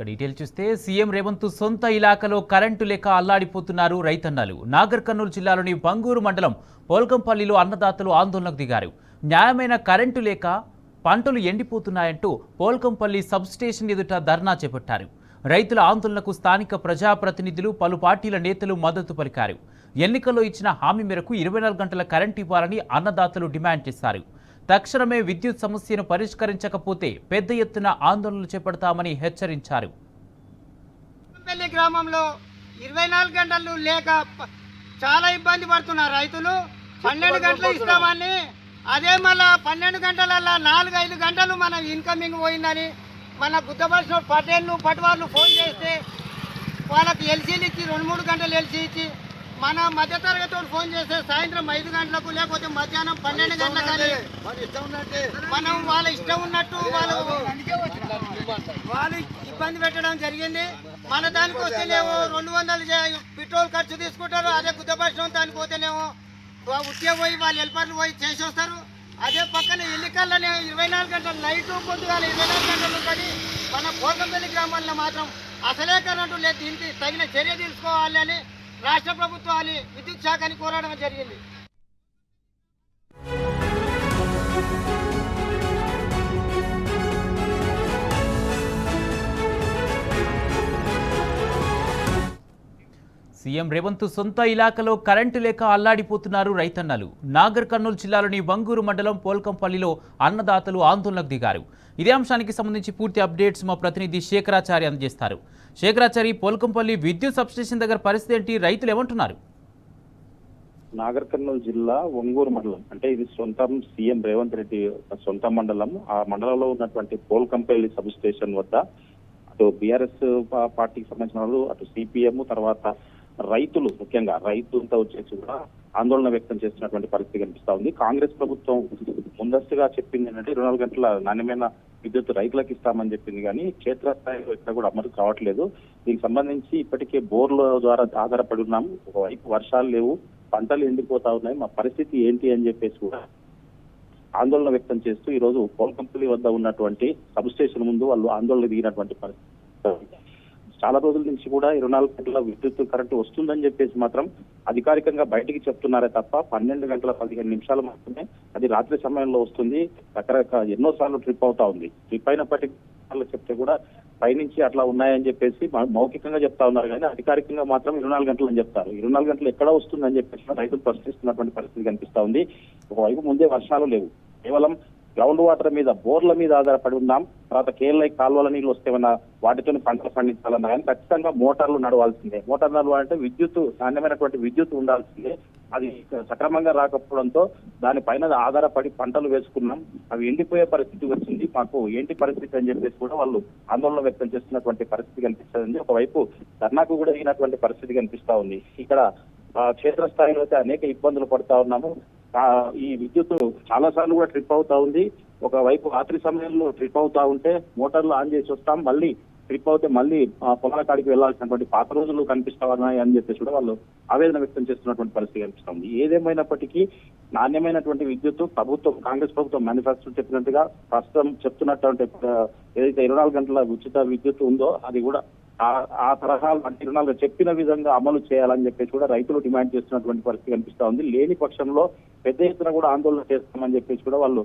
Detail చూస్తే CM Revanth సొంత ఇలాకాలో current లేక అల్లాడిపోతున్నారు రైతన్నలు. నాగర్ కర్నూలు జిల్లాలోని బంగూరు మండలం పోల్కంపల్లిలో అన్నదాతలు ఆందోళనకు దిగారు. న్యాయమైన కరెంటు లేక పంటలు ఎండిపోతున్నాయంటూ పోల్కంపల్లి సబ్స్టేషన్ ఎదుట ధర్నా చేపట్టారు. రైతుల ఆందోళనకు స్థానిక ప్రజాప్రతినిధులు, పలు పార్టీల నేతలు మద్దతు పలికారు. ఎన్నికల్లో ఇచ్చిన హామీ మేరకు 24 గంటల కరెంటు ఇవ్వాలని అన్నదాతలు డిమాండ్ చేశారు. తక్షణమే విద్యుత్ సమస్యను పరిష్కరించకపోతే పెద్ద ఎత్తున ఆందోళనలు చేపడతామని హెచ్చరించారు. గ్రామంలో 24 గంటలు లేక చాలా ఇబ్బంది పడుతున్నారు రైతులు. 12 గంటలు ఇస్తామని, అదే మళ్ళా 12 గంటలల్లా 4-5 గంటలు మన ఇన్కమింగ్ పోయిందని మన గుద్దబడిన పటేళ్ళు పటవాళ్ళు ఫోన్ చేస్తే వాళ్ళకి ఎల్సీలు ఇచ్చి 2-3 గంటలు ఎల్సీ ఇచ్చి, మన మధ్యతరగతి ఫోన్ చేస్తే సాయంత్రం 5 గంటలకు లేకపోతే మధ్యాహ్నం 12 గంటలకు కానీ మనం వాళ్ళ ఇష్టం ఉన్నట్టు వాళ్ళు ఇబ్బంది పెట్టడం జరిగింది. మన దానికి వస్తేనేమో 200 పెట్రోల్ ఖర్చు తీసుకుంటారు. అదే గుద్దపరిశ్రమ దానికి పోతేనేమో ఉట్టే పోయి వాళ్ళు హెల్పర్లు పోయి చేసి వస్తారు. అదే పక్కన ఎన్నికల్లోనే 24 గంటలు నైటు పొద్దుగాల 24 గంటలు ఉంటుంది. మన పోల్కంపల్లి గ్రామాల్లో మాత్రం అసలే కరెంటు లేదు. దీనికి తగిన చర్య తీసుకోవాలి అని రాష్ట్ర ప్రభుత్వాన్ని, విద్యుత్ శాఖని కోరడం జరిగింది. సీఎం రేవంత్ సొంత ఇలాకాలో కరెంటు లేక అల్లాడిపోతున్నారు రైతన్నలు. నాగర్ కర్నూలు జిల్లాలోని బంగూరు మండలం పోల్కంపల్లిలో అన్నదాతలు ఆందోళనకు దిగారు. ఇదే అంశానికి సంబంధించి పూర్తి అప్డేట్స్ మా ప్రతినిధి శేఖరాచారి అందజేస్తారు. శేఖరాచారి, పోల్కంపల్లి విద్యుత్ సబ్స్టేషన్ దగ్గర పరిస్థితి ఏంటి? రైతులు ఏమంటున్నారు? నాగర్ కర్నూలు జిల్లా ఒంగూరు మండలం, అంటే ఇది సొంతం సీఎం రేవంత్ రెడ్డి సొంత మండలం. ఆ మండలంలో ఉన్నటువంటి పోల్కంపల్లి సబ్ స్టేషన్ వద్ద అటు బీఆర్ఎస్ పార్టీకి సంబంధించిన వాళ్ళు, అటు సిపిఎం, తర్వాత రైతులు, ముఖ్యంగా రైతులతో వచ్చేసి కూడా ఆందోళన వ్యక్తం చేస్తున్నటువంటి పరిస్థితి కనిపిస్తా ఉంది. కాంగ్రెస్ ప్రభుత్వం ముందస్తుగా చెప్పింది ఏంటంటే 24 గంటల నాణ్యమైన విద్యుత్ రైతులకు ఇస్తామని చెప్పింది, కానీ క్షేత్రస్థాయిలో ఇక్కడ కూడా అమలు కావట్లేదు. దీనికి సంబంధించి ఇప్పటికే బోర్ల ద్వారా ఆధారపడి ఉన్నాం. ఒకవైపు వర్షాలు లేవు, పంటలు ఎండిపోతా ఉన్నాయి, మా పరిస్థితి ఏంటి అని చెప్పేసి కూడా ఆందోళన వ్యక్తం చేస్తూ ఈ రోజు పోల్కంపల్లి వద్ద ఉన్నటువంటి సబ్ స్టేషన్ ముందు వాళ్ళు ఆందోళన దిగినటువంటి పరిస్థితి. చాలా రోజుల నుంచి కూడా 24 గంటల విద్యుత్ కరెంటు వస్తుందని చెప్పేసి మాత్రం అధికారికంగా బయటికి చెప్తున్నారే తప్ప 12 గంటల 15 నిమిషాలు మాత్రమే అది రాత్రి సమయంలో వస్తుంది. రకరకాల ఎన్నోసార్లు ట్రిప్ అవుతా ఉంది. ట్రిప్ అయినప్పటికీ చెప్తే కూడా పైనుంచి అట్లా ఉన్నాయని చెప్పేసి మౌఖికంగా చెప్తా ఉన్నారు, కానీ అధికారికంగా మాత్రం 24 గంటలు అని చెప్తారు. 24 గంటలు ఎక్కడ వస్తుందని చెప్పేసి రైతులు ప్రశ్నిస్తున్నటువంటి పరిస్థితి కనిపిస్తా ఉంది. ఒకవైపు ముందే వర్షాలు లేవు, కేవలం గ్రౌండ్ వాటర్ మీద, బోర్ల మీద ఆధారపడి ఉన్నాం. తర్వాత కేరళ కాలువల నీళ్ళు వస్తేమన్నా వాటితో పంటలు పండించాలన్నా కానీ ఖచ్చితంగా మోటార్లు నడవాల్సిందే. మోటార్ నడవాలంటే విద్యుత్, నాణ్యమైనటువంటి విద్యుత్ ఉండాల్సిందే. అది సక్రమంగా రాకపోవడంతో దానిపైన ఆధారపడి పంటలు వేసుకున్నాం, అవి ఎండిపోయే పరిస్థితి వచ్చింది. మాకు ఏంటి పరిస్థితి అని చెప్పేసి కూడా వాళ్ళు ఆందోళన వ్యక్తం చేస్తున్నటువంటి పరిస్థితి కనిపిస్తుంది. ఒకవైపు ధర్నాకు కూడా దిగినటువంటి పరిస్థితి కనిపిస్తా ఉంది. ఇక్కడ క్షేత్రస్థాయిలో అయితే అనేక ఇబ్బందులు పడుతా ఉన్నాము. ఈ విద్యుత్ చాలా సార్లు కూడా ట్రిప్ అవుతా ఉంది. ఒకవైపు రాత్రి సమయంలో ట్రిప్ అవుతా ఉంటే మోటార్లు ఆన్ చేసి వస్తాం, మళ్ళీ ట్రిప్ అవుతే మళ్ళీ పొలాల కాడికి వెళ్లాల్సినటువంటి పాత రోజులు కనిపిస్తా ఉన్నాయి అని చెప్పేసి కూడా వాళ్ళు ఆవేదన వ్యక్తం చేస్తున్నటువంటి పరిస్థితి కనిపిస్తా ఉంది. ఏదేమైనప్పటికీ నాణ్యమైనటువంటి విద్యుత్ ప్రభుత్వం, కాంగ్రెస్ ప్రభుత్వం మేనిఫెస్టో చెప్పినట్టుగా ప్రస్తుతం చెప్తున్నటువంటి ఏదైతే 24 గంటల ఉచిత విద్యుత్ ఉందో అది కూడా ఆ తరహా 24 చెప్పిన విధంగా అమలు చేయాలని చెప్పేసి కూడా రైతులు డిమాండ్ చేస్తున్నటువంటి పరిస్థితి కనిపిస్తా ఉంది. లేని పక్షంలో పెద్ద ఎత్తున కూడా ఆందోళన చేస్తామని చెప్పేసి కూడా వాళ్ళు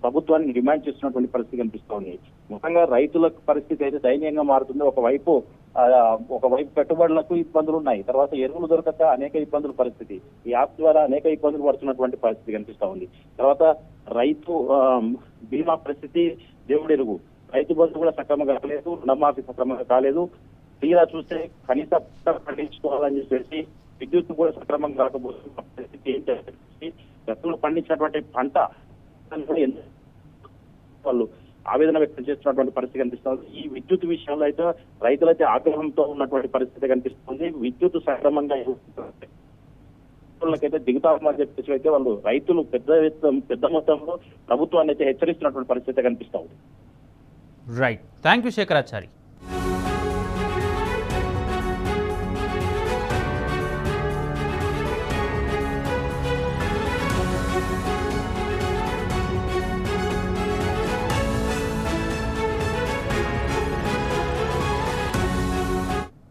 ప్రభుత్వాన్ని డిమాండ్ చేస్తున్నటువంటి పరిస్థితి కనిపిస్తా ఉంది. ముఖ్యంగా రైతుల పరిస్థితి అయితే దయనీయంగా మారుతుంది. ఒకవైపు పెట్టుబడులకు ఇబ్బందులు ఉన్నాయి, తర్వాత ఎరువులు దొరకక అనేక ఇబ్బందుల పరిస్థితి, ఈ యాప్ ద్వారా అనేక ఇబ్బందులు పడుతున్నటువంటి పరిస్థితి కనిపిస్తా ఉంది. తర్వాత రైతు బీమా పరిస్థితి దేవుడెరుగు, రైతు బంధు కూడా సక్రమంగా కాలేదు, రుణమాఫీ సక్రమంగా కాలేదు. తీరా చూస్తే కనీస పండించుకోవాలని చెప్పేసి విద్యుత్ కూడా సక్రమంగా రాకపోతుంది. పరిస్థితి ఏంటి, రైతులు పండించినటువంటి పంట వాళ్ళు ఆవేదన వ్యక్తం చేస్తున్నటువంటి పరిస్థితి కనిపిస్తుంది. ఈ విద్యుత్ విషయంలో అయితే రైతులైతే ఆగ్రహంతో ఉన్నటువంటి పరిస్థితి కనిపిస్తుంది. విద్యుత్ సక్రమంగా అయితే దిగుతామని చెప్పేసి అయితే వాళ్ళు రైతులు పెద్ద మొత్తంలో ప్రభుత్వాన్ని అయితే హెచ్చరిస్తున్నటువంటి పరిస్థితి కనిపిస్తా ఉంది. Right, thank you Shekharachari.